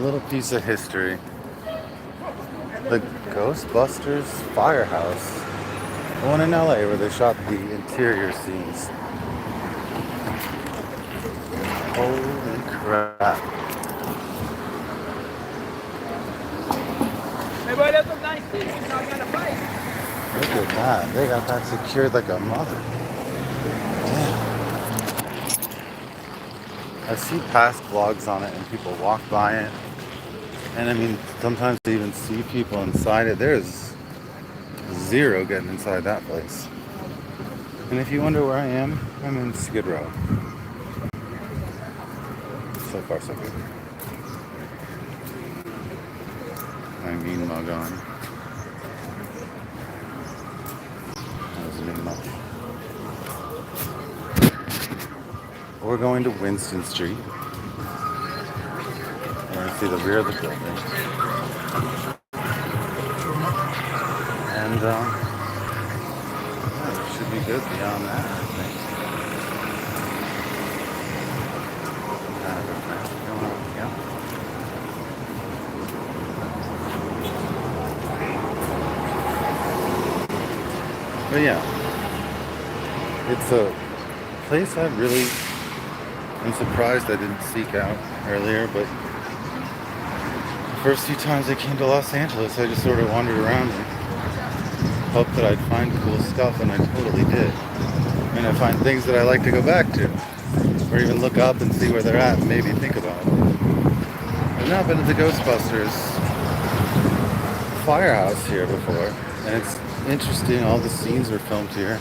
little piece of history. The Ghostbusters Firehouse. The one in LA where they shot the interior scenes. Holy crap. Hey, boy, that's a nice thing. You know, I got a bike. Look at that. They got that secured like a mother. Damn. I see past vlogs on it and people walk by it. And I mean, sometimes they even see people inside it. There's zero getting inside that place. And if you wonder where I am, I'm in Skid Row. So far, so good. My mean mug on. Doesn't mean much. We're going to Winston Street. We're going to see the rear of the building. And yeah, it should be good beyond that, I think. Kind of a mess going on, yeah. But yeah, it's a place I really am surprised I didn't seek out earlier, but the first few times I came to Los Angeles, I just sort of wandered around and hoped that I'd find cool stuff, and I totally did. And I find things that I like to go back to, or even look up and see where they're at and maybe think about it. I've not been to the Ghostbusters Firehouse here before, and it's interesting. All the scenes were filmed here.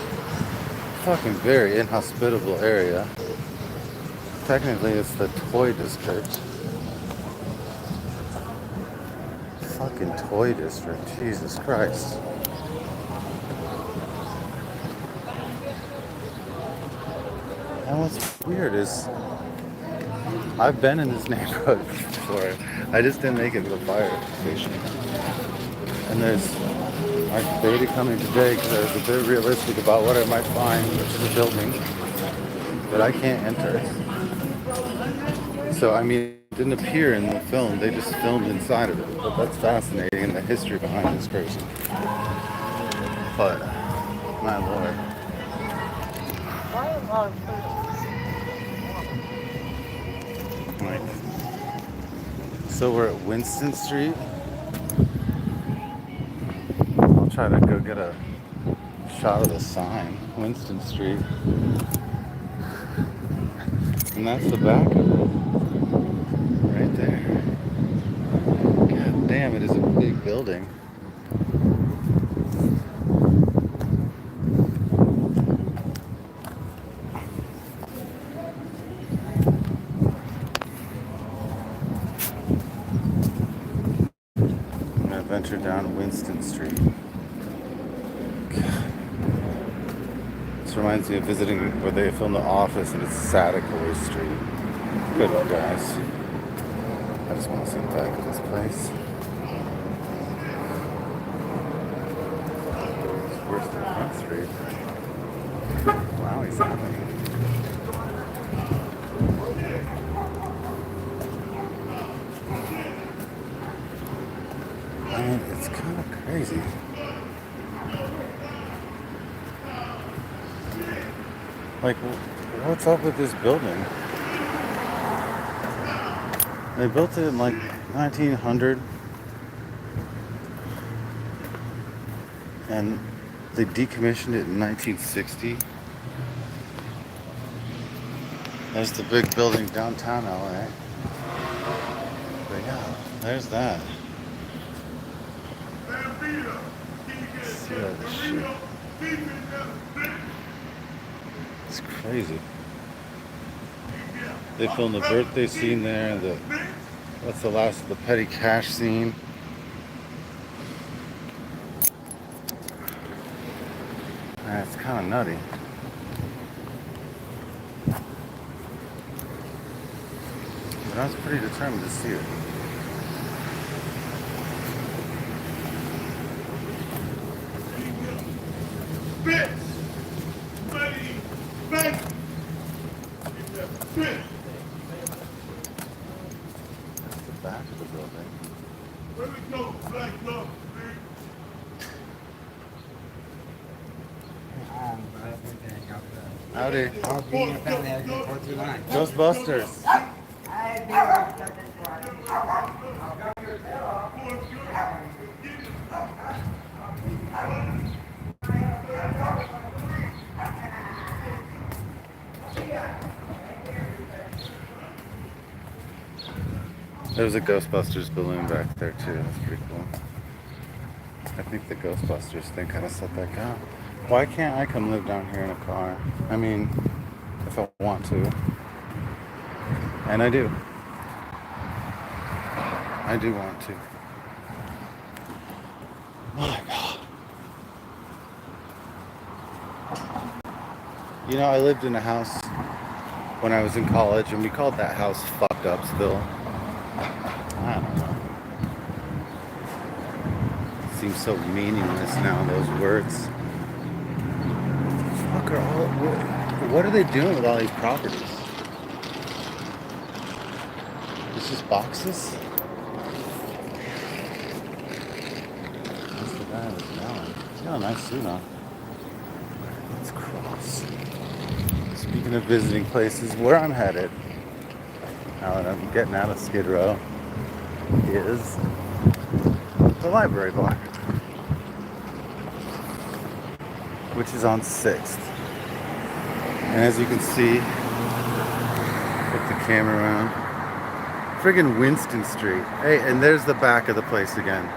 Fucking very inhospitable area. Technically, it's the toy district. Fucking toy district. Jesus Christ. And what's weird is I've been in this neighborhood before. I just didn't make it to the fire station. And there's I debated coming today because I was a bit realistic about what I might find, which is a building that I can't enter. So, I mean, it didn't appear in the film. They just filmed inside of it. But that's fascinating, and the history behind this person. But, my lord. Like, so we're at Winston Street. I'll try to go get a shot of the sign. Winston Street. And that's the back of it. Right there. God damn, it is a big building. I'm gonna venture down Winston Street. God. This reminds me of visiting where they filmed The Office, and it's Sadako Street. Good one, guys. I just want to see the back of this place. It's worse than Front Street. Wow, he's happening. Man, it's kind of crazy. Like, what's up with this building? They built it in like 1900, and they decommissioned it in 1960. There's the big building downtown LA. But yeah, there's that. See all this shit. It's crazy. They filmed the birthday scene there, and that's the last of the petty cash scene. It's kind of nutty. But I was pretty determined to see it. Bitch! Buddy! Buddy! Bitch! That's the back of the building. Where we go? Black love, man. Howdy. I'll be in your family as you go through line. Ghostbusters. There's a Ghostbusters balloon back there too. That's pretty cool. I think the Ghostbusters thing kind of set that down. Why can't I come live down here in a car? I mean, if I want to. And I do. I do want to. My God. You know, I lived in a house when I was in college, and we called that house Fucked Upsville. I don't know. Seems so meaningless now, those words. Fuck are all, what are they doing with all these properties? It's just boxes? That's the guy that's yelling. He's got a nice suit on. Let's cross. Speaking of visiting places, where I'm headed, now that I'm getting out of Skid Row, is the library bar, which is on 6th. And as you can see, put the camera around, friggin' Winston Street. Hey, and there's the back of the place again.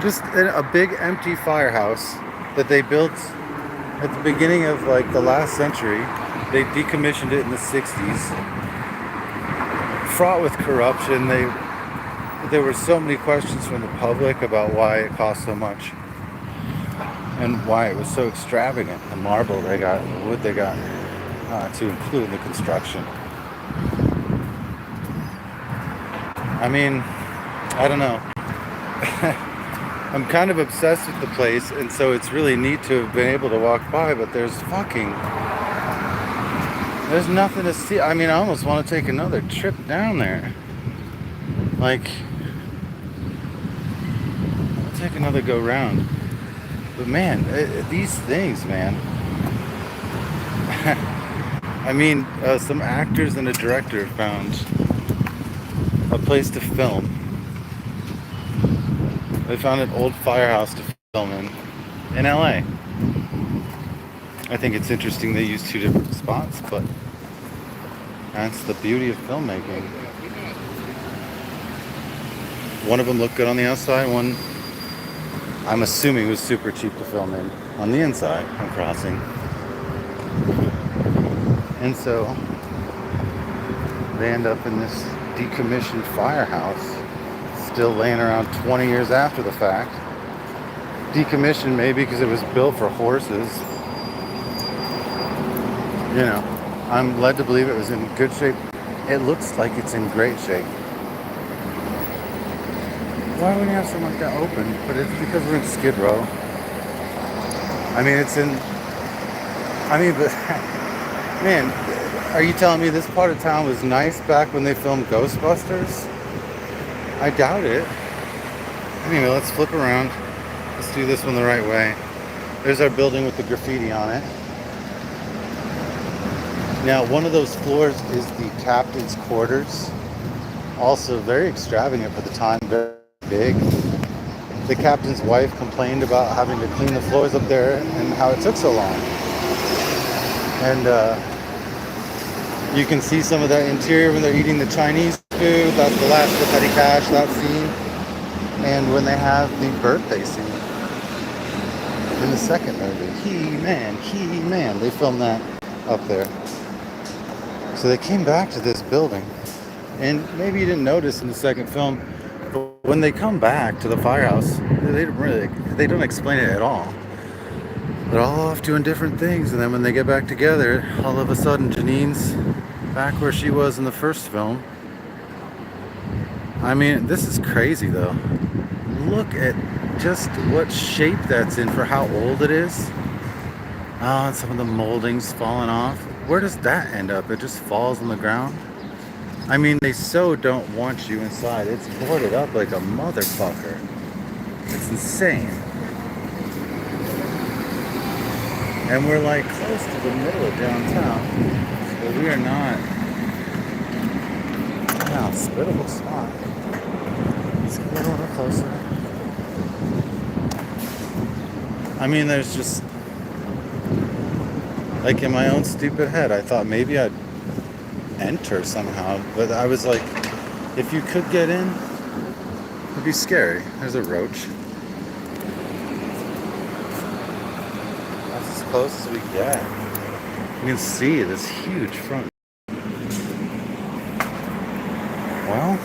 Just a big empty firehouse that they built at the beginning of like the last century. They decommissioned it in the 60s. Fraught with corruption. There were so many questions from the public about why it cost so much and why it was so extravagant. The marble they got, the wood they got, to include in the construction. I mean, I don't know. I'm kind of obsessed with the place, and so it's really neat to have been able to walk by, but there's nothing to see. I mean, I almost want to take another trip down there. Like, I'll take another go round. But man, these things, man. I mean, some actors and a director found a place to film. They found an old firehouse to film in LA. I think it's interesting they use 2 different spots, but that's the beauty of filmmaking. One of them looked good on the outside, one I'm assuming was super cheap to film in on the inside on crossing. And so they end up in this decommissioned firehouse, still laying around 20 years after the fact. Decommissioned maybe because it was built for horses. You know, I'm led to believe it was in good shape. It looks like it's in great shape. Why would you have something like that open? But it's because we're in Skid Row. I mean, but man, are you telling me this part of town was nice back when they filmed Ghostbusters? I doubt it. Anyway, let's flip around. Let's do this one the right way. There's our building with the graffiti on it. Now, one of those floors is the captain's quarters. Also very extravagant for the time, very big. The captain's wife complained about having to clean the floors up there and how it took so long. And you can see some of that interior when they're eating the Chinese food. That's the last of Petty Cash, that scene. And when they have the birthday scene in the second movie, He-Man, they filmed that up there. So they came back to this building, and maybe you didn't notice in the second film, but when they come back to the firehouse, they don't explain it at all. They're all off doing different things, and then when they get back together, all of a sudden Janine's back where she was in the first film. I mean, this is crazy though. Look at just what shape that's in for how old it is. Oh, and some of the molding's falling off. Where does that end up? It just falls on the ground. I mean, they so don't want you inside. It's boarded up like a motherfucker. It's insane. And we're like close to the middle of downtown. But we are not in a hospitable spot. Let's get a little closer. I mean, there's just, like, in my own stupid head, I thought maybe I'd enter somehow. But I was like, if you could get in, it'd be scary. There's a roach. That's as close as we get. You can see this huge front. Well,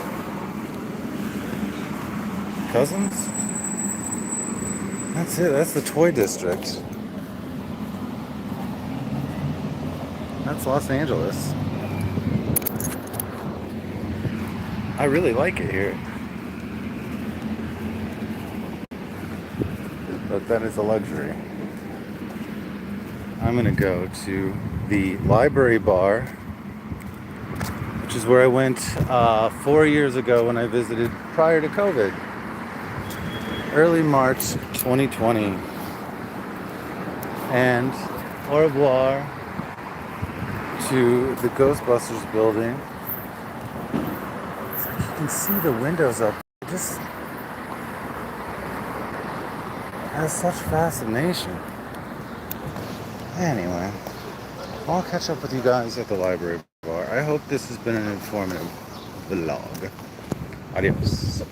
Cousins? That's it. That's the toy district. That's Los Angeles. I really like it here. But that is a luxury. I'm gonna go to the library bar, which is where I went 4 years ago when I visited prior to COVID. Early March 2020. And au revoir to the Ghostbusters building. It's like you can see the windows up. It just has such fascination. Anyway, I'll catch up with you guys at the library bar. I hope this has been an informative vlog. Adios.